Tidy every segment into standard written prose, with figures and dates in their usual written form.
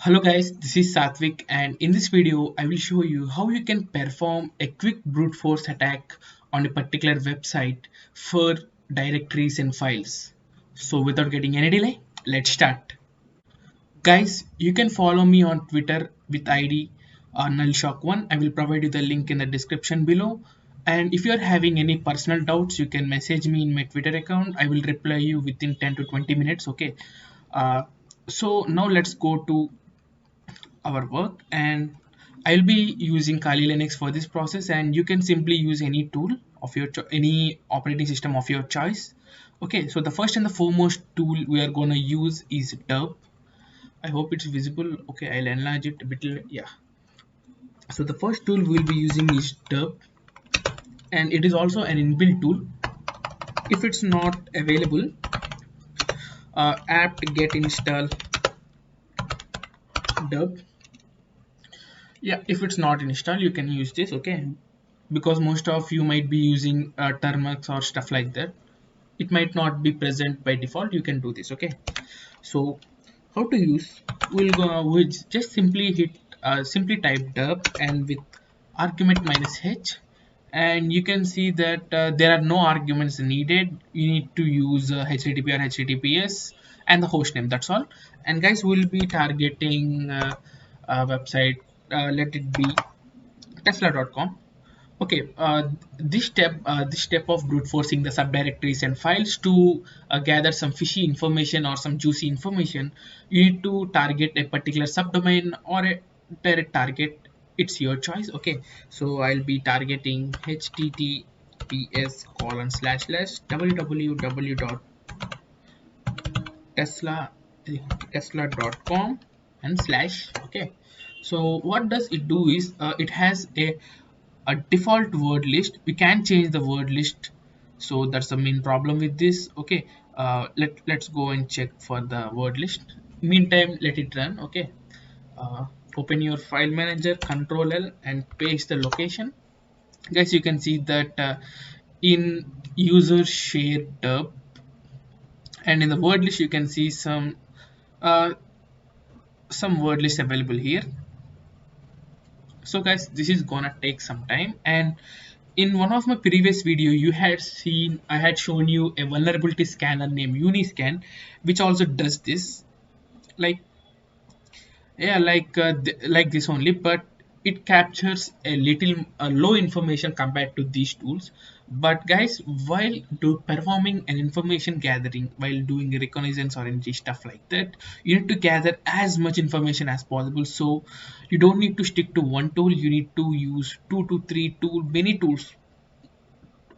Hello guys, this is Satvik and in this video I will show you how you can perform a quick brute force attack on a particular website for directories and files. So without getting any delay, let's start. Guys, you can follow me on Twitter with ID nullshock1. I will provide you the link in the description below. And if you are having any personal doubts, you can message me in my Twitter account. I will reply you within 10 to 20 minutes. Okay. So now let's go to our work, and I'll be using Kali Linux for this process, and you can simply use any tool of your any operating system of your choice. Okay, so the first and the foremost tool we are going to use is Derp. I hope it's visible. Okay, I'll enlarge it a bit. Yeah, so the first tool we'll be using is Derp, and it is also an inbuilt tool. If it's not available, apt get install Derp. Yeah, if it's not installed, you can use this. Okay, because most of you might be using termux or stuff like that. It might not be present by default. You can do this. Okay, so how to use, we'll just simply hit simply type derp and with argument minus h, and you can see that there are no arguments needed. You need to use http or https and the host name, that's all. And guys, we'll be targeting a website, let it be tesla.com. Okay, this step of brute forcing the subdirectories and files to gather some fishy information or some juicy information, you need to target a particular subdomain or a direct target. It's your choice. Okay, so I'll be targeting https colon slash slash www.tesla tesla.com and slash. Okay, so what does it do is it has a default word list. We can change the word list, so that's the main problem with this. Okay, let's go and check for the word list. Meantime, let it run. Okay, uh, open your file manager, Control L, and paste the location. Guys, you can see that in user share derp, and in the word list you can see uh, some word list available here. So guys, this is gonna take some time, and in one of my previous video you had seen I had shown you a vulnerability scanner named Uniscan, which also does this, like, yeah, like this only, but it captures a little low information compared to these tools. But guys, while performing an information gathering, while doing reconnaissance or any stuff like that, you need to gather as much information as possible. So you don't need to stick to one tool, you need to use two to three many tools,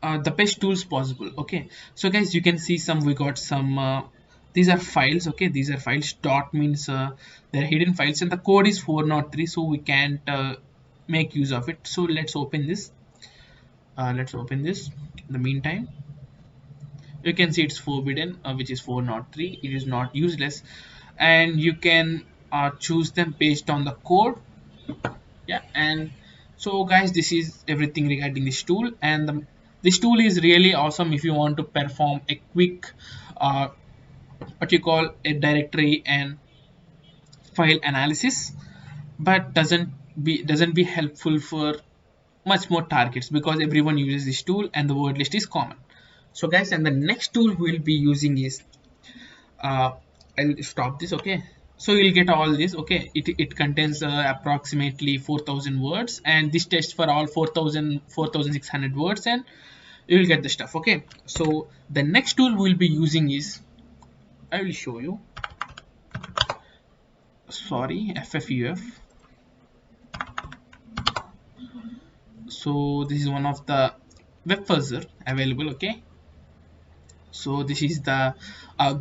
the best tools possible. Okay, so guys, you can see we got some these are files. Okay, these are files. Dot means they're hidden files, and the code is 403, so we can't make use of it. So let's open this. In the meantime, you can see it's forbidden, which is 403. It is not useless, and you can choose them based on the code. Yeah, and so guys, this is everything regarding this tool, and this tool is really awesome if you want to perform a quick uh, what you call a directory and file analysis, but doesn't be helpful for much more targets because everyone uses this tool and the word list is common. So guys, and the next tool we'll be using is uh, I'll stop this. Okay, so you'll get all this. Okay, it contains approximately 4,000 words, and this tests for all 4,600 words, and you'll get the stuff. Okay, so the next tool we'll be using is, I will show you, sorry, ffuf. So this is one of the web fuzzer available. Okay, so this is the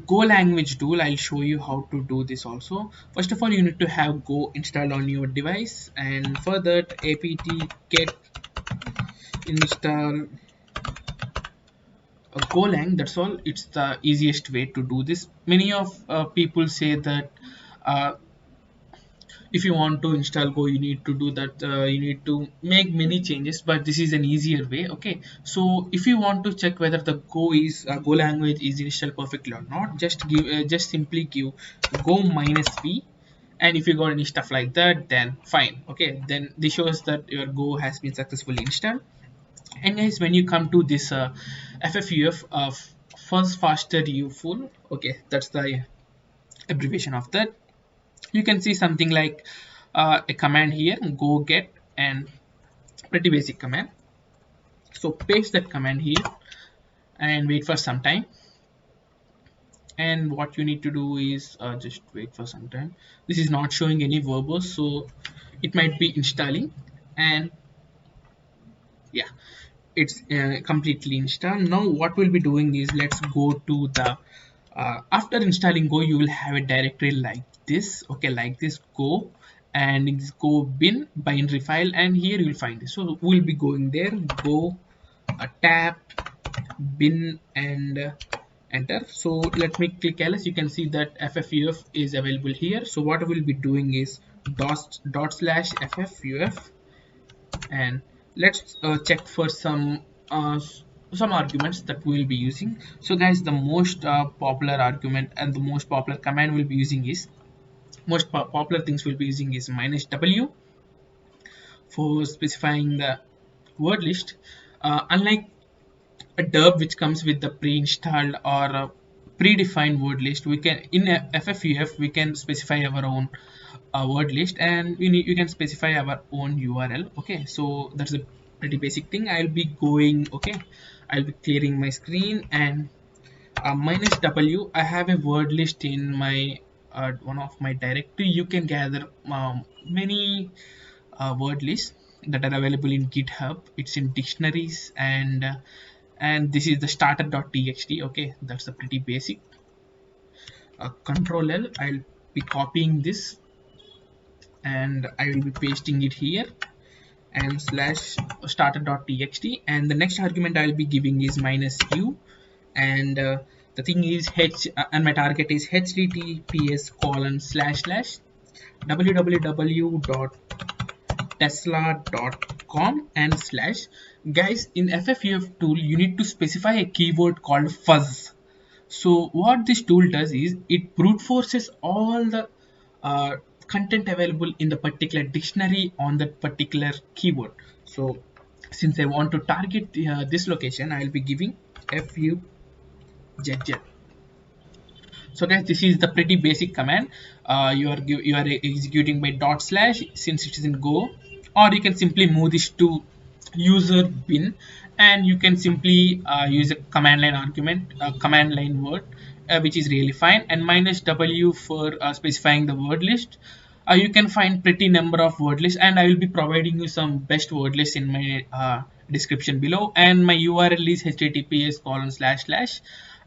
Go language tool. I'll show you how to do this also. First of all, you need to have Go installed on your device, and for that apt get install Golang. That's all. It's the easiest way to do this. Many of people say that uh, if you want to install Go, you need to do that, you need to make many changes, but this is an easier way. Okay, so if you want to check whether the Go language is installed perfectly or not, just simply give Go -v, and if you got any stuff like that, then fine. Okay, then this shows that your Go has been successfully installed. And guys, when you come to this FFUF of first faster useful, okay, that's the abbreviation of that. You can see something like a command here, go get, and pretty basic command. So paste that command here and wait for some time. And what you need to do is just wait for some time. This is not showing any verbose, so it might be installing. And yeah, it's completely installed. Now what we'll be doing is, let's go to the after installing Go, you will have a directory like this, okay, like this, Go, and in this Go bin binary file, and here you will find this. So we'll be going there, Go, tab, bin, and enter. So let me click ls. You can see that ffuf is available here. So what we'll be doing is /ffuf, and let's check for some arguments that we'll be using. So guys, the most popular argument and the most popular command we'll be using is, popular things we'll be using is -w for specifying the word list. Unlike a derb which comes with the pre-installed or a predefined word list, we can, in ffuf, we can specify our own word list, and you can specify our own URL. Okay, so that's a pretty basic thing. I'll be going, okay, I'll be clearing my screen, and -w, I have a word list in my one of my directory. You can gather many word lists that are available in GitHub. It's in dictionaries, and this is the starter.txt. okay, that's a pretty basic. Control L, I'll be copying this and I will be pasting it here, and slash starter.txt, and the next argument I'll be giving is -u, and the thing is and my target is https://www.tesla.com and slash. Guys, in ffuf tool you need to specify a keyword called fuzz. So what this tool does is, it brute forces all the content available in the particular dictionary on that particular keyword. So since I want to target this location, I'll be giving fuzz. So guys, this is the pretty basic command. You are executing by // since it is in Go, or you can simply move this to user bin, and you can simply use a command line argument, command line word, which is really fine, and -w for specifying the word list. You can find pretty number of word lists, and I will be providing you some best word lists in my description below, and my URL is https://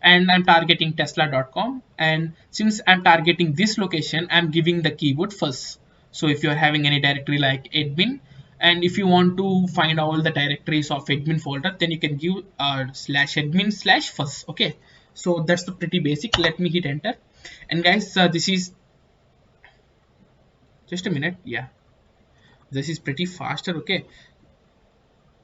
and I'm targeting tesla.com, and since I'm targeting this location, I'm giving the keyword first. So if you're having any directory like admin, and if you want to find all the directories of admin folder, then you can give /admin/first. okay, so that's the pretty basic. Let me hit enter, and guys, this is just a minute. Yeah, this is pretty faster. Okay,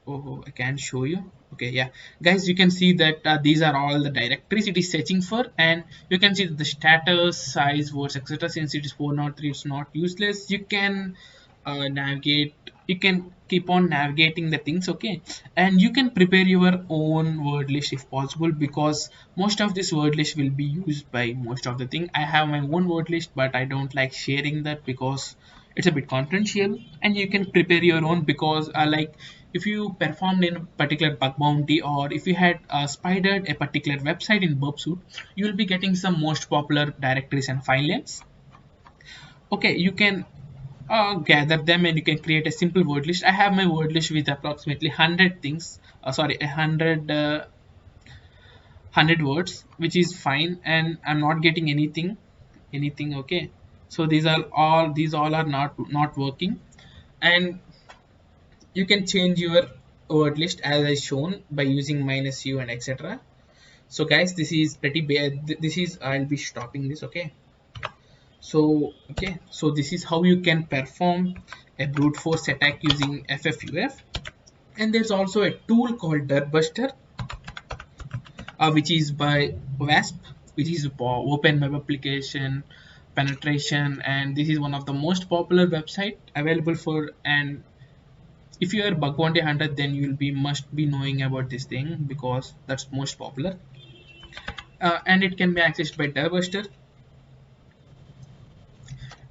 oh, I can show you. Okay, yeah, guys, you can see that these are all the directories it is searching for, and you can see the status, size, words, etc. Since it is 403, it's not useless. You can navigate, you can keep on navigating the things. Okay, and you can prepare your own word list if possible, because most of this word list will be used by most of the thing. I have my own word list, but I don't like sharing that because it's a bit confidential, and you can prepare your own, because like if you performed in a particular bug bounty, or if you had spidered a particular website in Burpsuite, you will be getting some most popular directories and file names. Okay, you can gather them, and you can create a simple word list. I have my word list with approximately 100 things, sorry, 100 words, which is fine, and I'm not getting anything. Okay, so these all are not working, and you can change your word list as I shown by using -u and etc. So guys, this is pretty bad. This is, I'll be stopping this. Okay, so okay, so this is how you can perform a brute force attack using ffuf. And there's also a tool called Dirtbuster, which is by WASP, which is for open web application penetration, and this is one of the most popular website available for. And if you are bug bounty hunter, then you will be must be knowing about this thing because that's most popular. And it can be accessed by Dirbuster.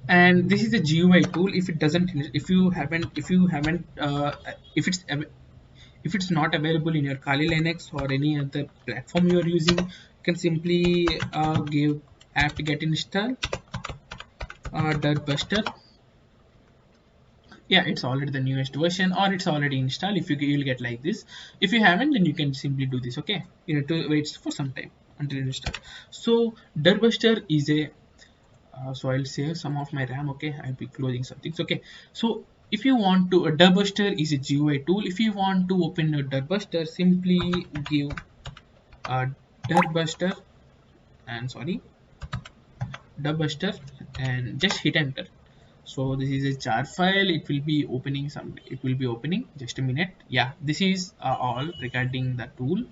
And this is a GUI tool. If it doesn't, if it's not available in your Kali Linux or any other platform you are using, you can simply give apt get install Dirtbuster. Yeah, it's already the newest version, or it's already installed. If you'll get like this. If you haven't, then you can simply do this. Okay, you have to wait for some time until it install. So Dirtbuster is a so I'll save some of my RAM. Okay, I'll be closing some things. Okay, so if you want to, a Dirtbuster is a GUI tool. If you want to open a Dirtbuster, simply give Dirtbuster and Dirtbuster and just hit enter. So this is a jar file. It will be opening just a minute. Yeah, this is all regarding the tool.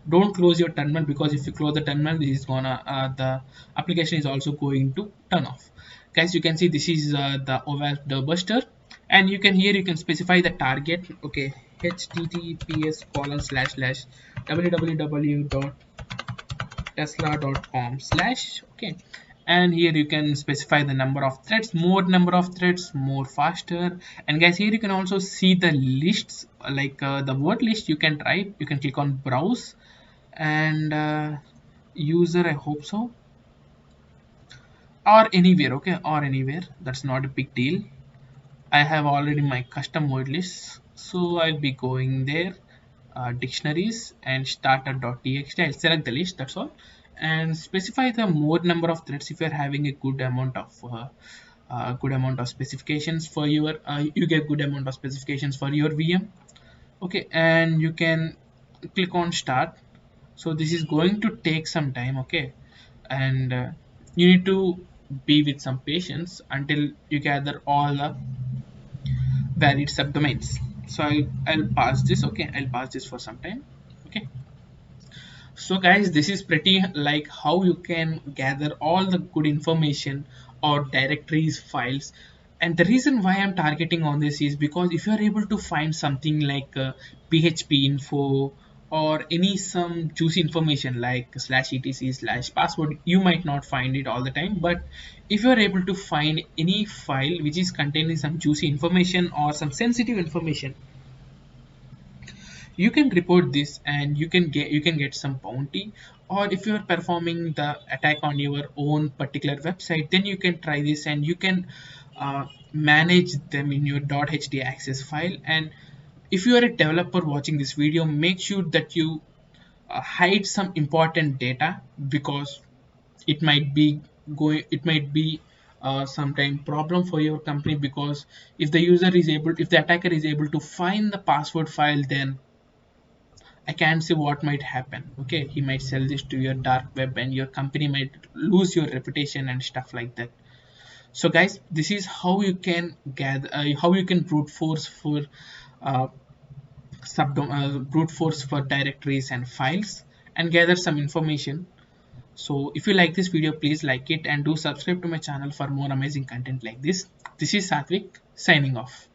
Don't close your terminal, because if you close the terminal, this is gonna the application is also going to turn off. Guys, you can see this is the OWASP Dirtbuster, and you can specify the target. Okay, https://www.tesla.com/ okay, and here you can specify the number of threads, more number of threads, more faster. And guys, here you can also see the lists, like the word list. You can type, you can click on browse, and user, I hope so, or anywhere. Okay, or anywhere, that's not a big deal. I have already my custom word lists, so I'll be going there, dictionaries and starter.txt. I'll select the list, that's all, and specify the more number of threads. If you're having a good amount of specifications for your you get good amount of specifications for your VM. Okay, and you can click on start. So this is going to take some time. Okay, and you need to be with some patience until you gather all the valid subdomains. So I'll pass this. Okay, I'll pass this for some time. Okay, so guys, this is pretty like how you can gather all the good information or directories files. And the reason why I'm targeting on this is because if you are able to find something like php info or any some juicy information like /etc/password, you might not find it all the time. But if you are able to find any file which is containing some juicy information or some sensitive information, you can report this and you can get some bounty. Or if you are performing the attack on your own particular website, then you can try this, and you can manage them in your .htaccess file. And if you are a developer watching this video, make sure that you hide some important data, because it might be sometime problem for your company. Because if the attacker is able to find the password file, then I can't say what might happen. Okay, he might sell this to your dark web, and your company might lose your reputation and stuff like that. So guys, this is how you can gather how you can uh, brute force for directories and files and gather some information. So if you like this video, please like it and do subscribe to my channel for more amazing content like this. This is Satvik signing off.